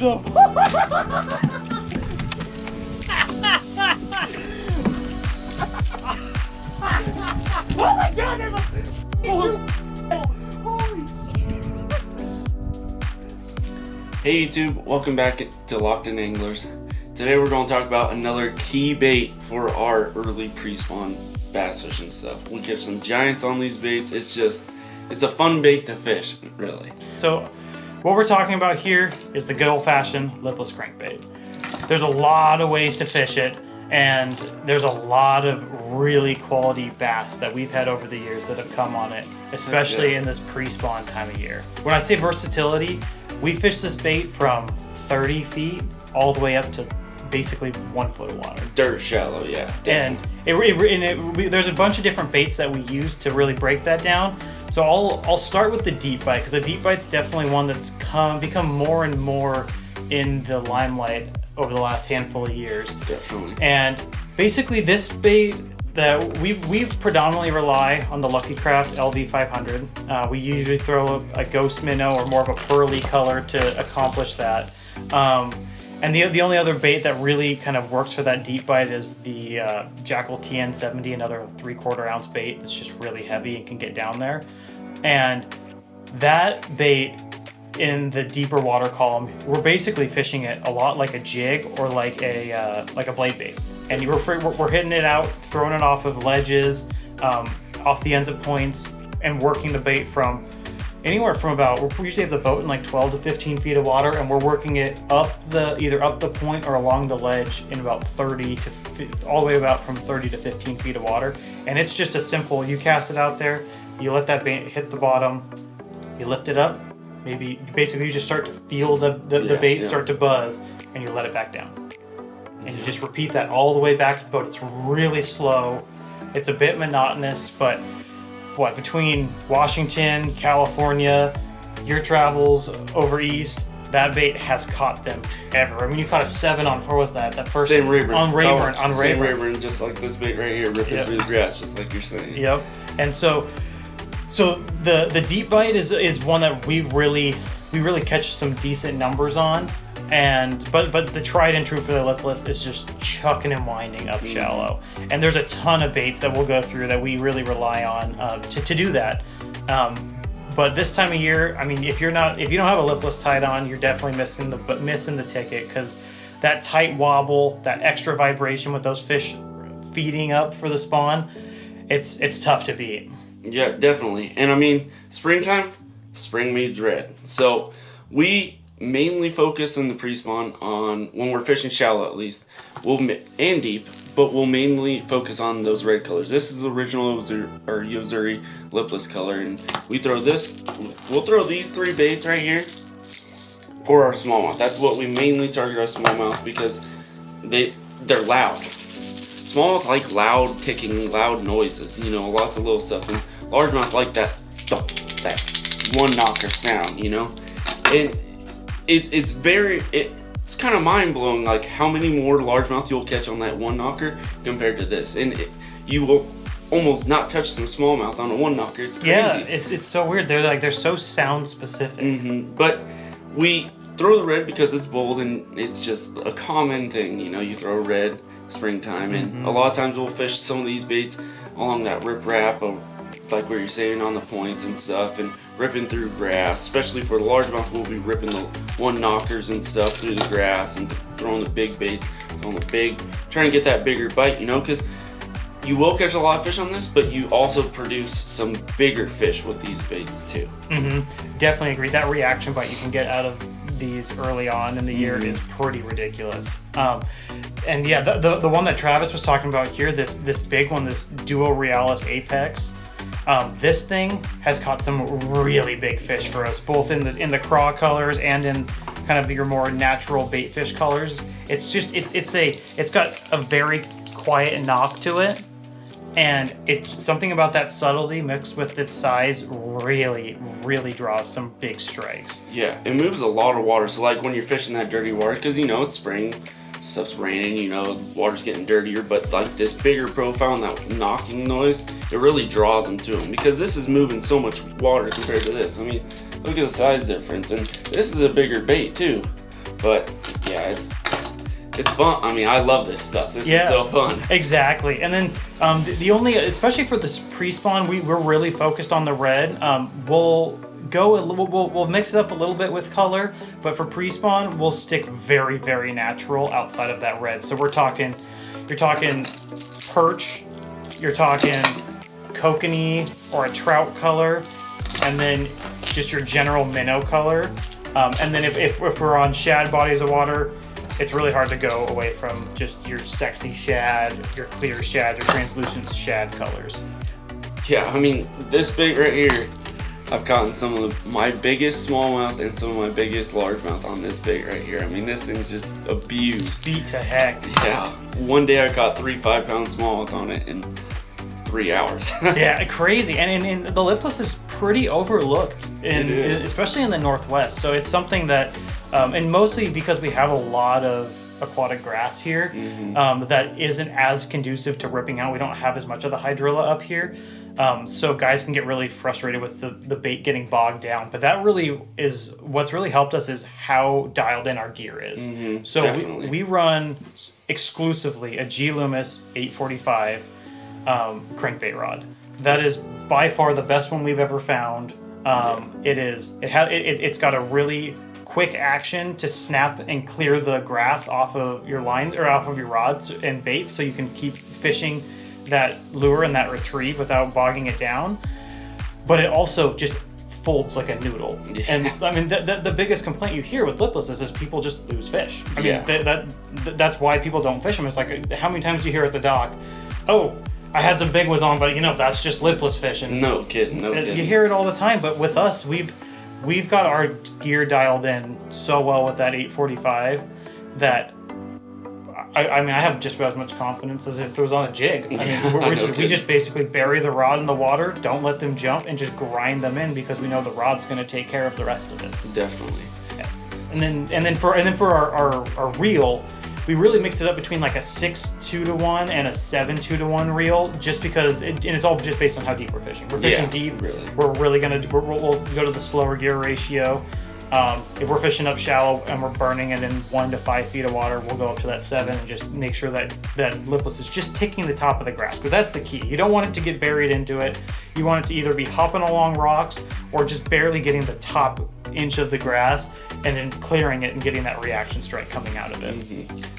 him. Oh my God! Hey YouTube, welcome back to Locked In Anglers. Today we're going to talk about another key bait for our early pre-spawn bass fishing stuff. We catch some giants on these baits. It's a fun bait to fish, really. So what we're talking about here is the good old-fashioned lipless crankbait. There's a lot of ways to fish it, and there's a lot of really quality bass that we've had over the years that have come on it, especially in this pre-spawn time of year. When I say versatility, we fish this bait from 30 feet all the way up to basically 1 foot of water. Dirt shallow, yeah. And there's a bunch of different baits that we use to really break that down. So I'll start with the deep bite, because the deep bite's definitely one that's become more and more in the limelight over the last handful of years. Definitely. And basically this bait that we predominantly rely on the Lucky Craft LV500. We usually throw a ghost minnow or more of a pearly color to accomplish that. And the only other bait that really kind of works for that deep bite is the Jackal TN70, another 3/4 ounce bait that's just really heavy and can get down there. And that bait in the deeper water column, we're basically fishing it a lot like a jig or like a blade bait. And we're hitting it out, throwing it off of ledges, off the ends of points, and working the bait from anywhere from we usually have the boat in like 12 to 15 feet of water, and we're working it either up the point or along the ledge in about 30 to all the way about from 30 to 15 feet of water. And it's just a simple, you cast it out there, you let that bait hit the bottom, you lift it up, maybe basically you just start to feel the bait start to buzz, and you let it back down. And you just repeat that all the way back to the boat. It's really slow. It's a bit monotonous, but between Washington, California, your travels over east, that bait has caught them ever. I mean, you caught a 7 on, what was that? That first same Rayburn. On Rayburn. Same Rayburn, just like this bait right here, ripping through the grass, just like you're saying. Yep. And so the deep bite is one that we really catch some decent numbers on. But the tried and true for the lipless is just chucking and winding up shallow. And there's a ton of baits that we'll go through that we really rely on to do that. But this time of year, I mean, if you don't have a lipless tied on, you're definitely missing the ticket, because that tight wobble, that extra vibration with those fish feeding up for the spawn, it's tough to beat. Yeah, definitely. And I mean, springtime, spring means red. So we mainly focus in the pre-spawn on, when we're fishing shallow at least, and deep, but we'll mainly focus on those red colors. This is the original Yozuri lipless color, and we'll throw these 3 baits right here for our smallmouth. That's what we mainly target our smallmouth, because they're loud. Smallmouth like loud ticking, loud noises, lots of little stuff, and largemouth like that one knocker sound, and it's kind of mind-blowing, like how many more largemouth you'll catch on that one knocker compared to this, and you will almost not touch some smallmouth on a one knocker. It's crazy. Yeah, it's so weird. They're so sound specific. But we throw the red because it's bold, and it's just a common thing. You throw red springtime, and a lot of times we'll fish some of these baits along that rip-rap, like what you're saying, on the points and stuff, and ripping through grass. Especially for the largemouth, we'll be ripping the one knockers and stuff through the grass and throwing the big baits on the big, trying to get that bigger bite, because you will catch a lot of fish on this, but you also produce some bigger fish with these baits too. Definitely agree. That reaction bite you can get out of these early on in the year is pretty ridiculous. And yeah, the one that Travis was talking about here, this big one, this Duo Realis Apex, this thing has caught some really big fish for us, both in the craw colors and in kind of your more natural bait fish colors. It's got a very quiet knock to it, and it's something about that subtlety mixed with its size really draws some big strikes. Yeah, it moves a lot of water. So like when you're fishing that dirty water, because it's spring, stuff's raining, water's getting dirtier, but like this bigger profile and that knocking noise, it really draws them to them, because this is moving so much water compared to this. I mean, look at the size difference, and this is a bigger bait too. But yeah, it's fun. I mean, I love this stuff. This is so fun. Exactly. And then the only, especially for this pre-spawn, we're really focused on the red. We'll mix it up a little bit with color, but for pre-spawn, we'll stick very, very natural outside of that red. So you're talking perch, you're talking kokanee or a trout color, and then just your general minnow color. And then if we're on shad bodies of water, it's really hard to go away from just your sexy shad, your clear shad, your translucent shad colors. Yeah, I mean, this bait right here, I've caught some of my biggest smallmouth and some of my biggest largemouth on this bait right here. I mean, this thing's just abused. Beat to heck. Yeah. One day I caught 3 5-pound smallmouth on it in 3 hours. Yeah, crazy. And the lipless is pretty overlooked, especially in the Northwest. So it's something that, and mostly because we have a lot of aquatic grass here, that isn't as conducive to ripping out. We don't have as much of the hydrilla up here. So guys can get really frustrated with the bait getting bogged down. But that really is, what's really helped us is how dialed in our gear is. So we run exclusively a G Loomis 845 crankbait rod. That is by far the best one we've ever found. It's got a really quick action to snap and clear the grass off of your lines or off of your rods and bait, so you can keep fishing that lure and that retrieve without bogging it down. But it also just folds like a noodle. And I mean, the biggest complaint you hear with lipless is people just lose fish. I mean, that's why people don't fish them. It's like, how many times do you hear at the dock, oh, I had some big ones on, but that's just lipless fishing. No kidding. You hear it all the time, but with us, we've got our gear dialed in so well with that 845 that I mean, I have just about as much confidence as if it was on a jig. I mean, we just basically bury the rod in the water, don't let them jump, and just grind them in because we know the rod's going to take care of the rest of it. Definitely. And then for our reel, we really mixed it up between like a 6-2-1 and a 7-2-1 reel, just because it's all just based on how deep we're fishing. We're fishing deep. Really. We'll go to the slower gear ratio. If we're fishing up shallow and we're burning it in 1 to 5 feet of water, we'll go up to that 7 and just make sure that lipless is just ticking the top of the grass, because that's the key. You don't want it to get buried into it. You want it to either be hopping along rocks or just barely getting the top inch of the grass and then clearing it and getting that reaction strike coming out of it.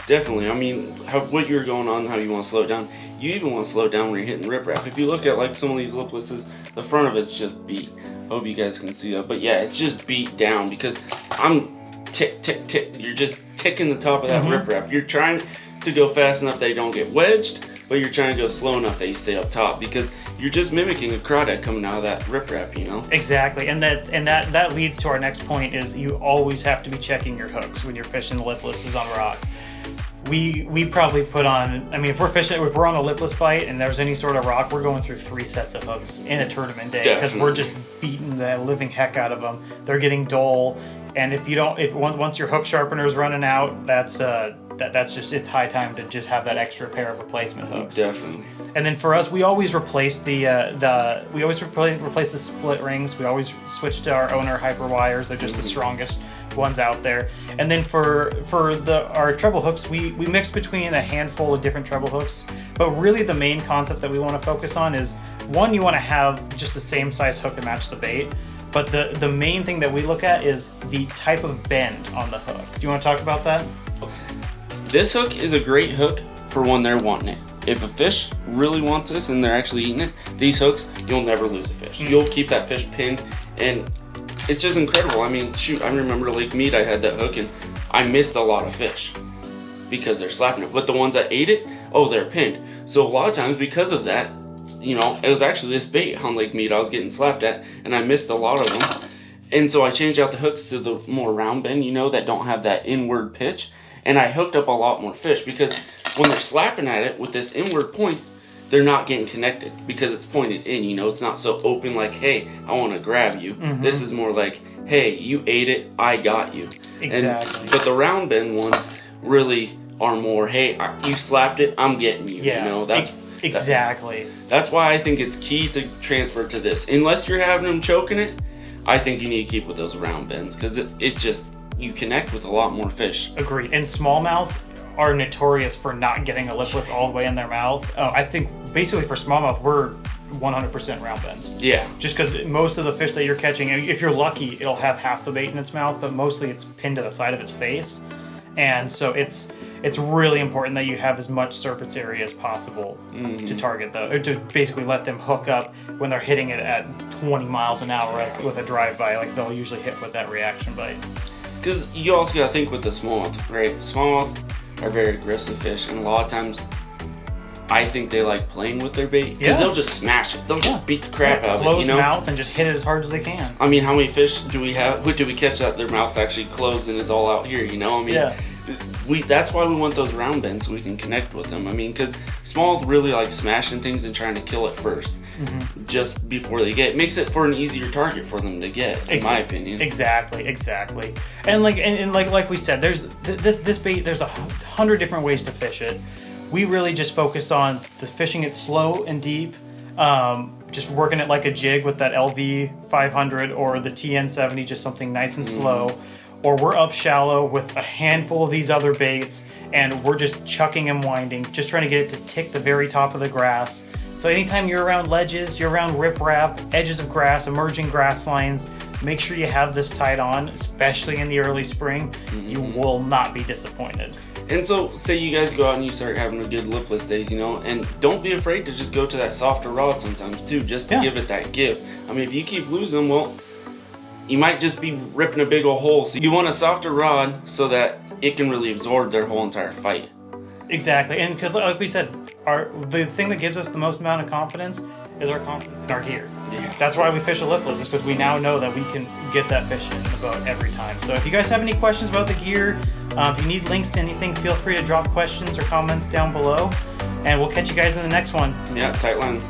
Definitely. I mean, what you're going on, how you want to slow it down. You even want to slow it down when you're hitting riprap. If you look at like some of these liplesses, the front of it's just beat. Hope you guys can see that. But yeah, it's just beat down because I'm tick, tick, tick. You're just ticking the top of that riprap. You're trying to go fast enough they don't get wedged, but you're trying to go slow enough they stay up top, because you're just mimicking a crawdad coming out of that riprap, Exactly, and that leads to our next point is you always have to be checking your hooks when you're fishing liplesses on rock. We probably put on, I mean, if we're on a lipless bite and there's any sort of rock, we're going through 3 sets of hooks in a tournament day, because we're just beating the living heck out of them. They're getting dull, and once your hook sharpener's running out, that's just, it's high time to just have that extra pair of replacement hooks. Definitely. And then for us, we always replace replace the split rings. We always switch to our owner hyper wires. They're just the strongest ones out there. And then for our treble hooks, we mix between a handful of different treble hooks. But really the main concept that we want to focus on is, one, you want to have just the same size hook to match the bait. But the main thing that we look at is the type of bend on the hook. Do you want to talk about that? This hook is a great hook for when they're wanting it. If a fish really wants this and they're actually eating it, these hooks, you'll never lose a fish. You'll keep that fish pinned, and it's just incredible. I mean, shoot, I remember Lake Mead, I had that hook and I missed a lot of fish because they're slapping it. But the ones that ate it, oh, they're pinned. So a lot of times because of that, it was actually this bait on Lake Mead I was getting slapped at, and I missed a lot of them. And so I changed out the hooks to the more round bend, that don't have that inward pitch. And I hooked up a lot more fish, because when they're slapping at it with this inward point, they're not getting connected because it's pointed in, it's not so open like, hey, I want to grab you. This is more like, hey, you ate it, I got you. Exactly. But the round bend ones really are more, hey, you slapped it, I'm getting you. Yeah, exactly. That's why I think it's key to transfer to this. Unless you're having them choking it, I think you need to keep with those round bends, because it just, you connect with a lot more fish. Agreed. And smallmouth are notorious for not getting a lipless all the way in their mouth. I think basically for smallmouth, we're 100% round bends. Yeah. Just because most of the fish that you're catching, if you're lucky, it'll have half the bait in its mouth, but mostly it's pinned to the side of its face. And so it's really important that you have as much surface area as possible to target or to basically let them hook up when they're hitting it at 20 miles an hour with a drive-by. Like they'll usually hit with that reaction bite. Because you also got to think with the smallmouth, right? Smallmouth are very aggressive fish, and a lot of times I think they like playing with their bait because they'll just smash it. They'll just beat the crap out of it. Close mouth and just hit it as hard as they can. I mean, how many fish do we have? Do we catch that their mouth's actually closed and it's all out here? You know, I mean, that's why we want those round bends so we can connect with them. I mean, because smallmouth really like smashing things and trying to kill it first, just before they get. It makes it for an easier target for them to get, in my opinion. Exactly. And like we said, there's this bait. There's 100 different ways to fish it. We really just focus on the fishing it slow and deep, just working it like a jig with that LV 500 or the TN70, just something nice and slow. Or we're up shallow with a handful of these other baits and we're just chucking and winding, just trying to get it to tick the very top of the grass. So anytime you're around ledges, you're around riprap, edges of grass, emerging grass lines, make sure you have this tied on, especially in the early spring. You will not be disappointed. And so, say you guys go out and you start having a good lipless days, you know, and don't be afraid to just go to that softer rod sometimes too, just to give it that give. I mean, if you keep losing, well, you might just be ripping a big old hole. So you want a softer rod so that it can really absorb their whole entire fight. Exactly, and because like we said, the thing that gives us the most amount of confidence is our confidence in our gear. Yeah. That's why we fish a lipless, is because we now know that we can get that fish in about every time. So if you guys have any questions about the gear, if you need links to anything, feel free to drop questions or comments down below, and we'll catch you guys in the next one. Yeah, tight lines.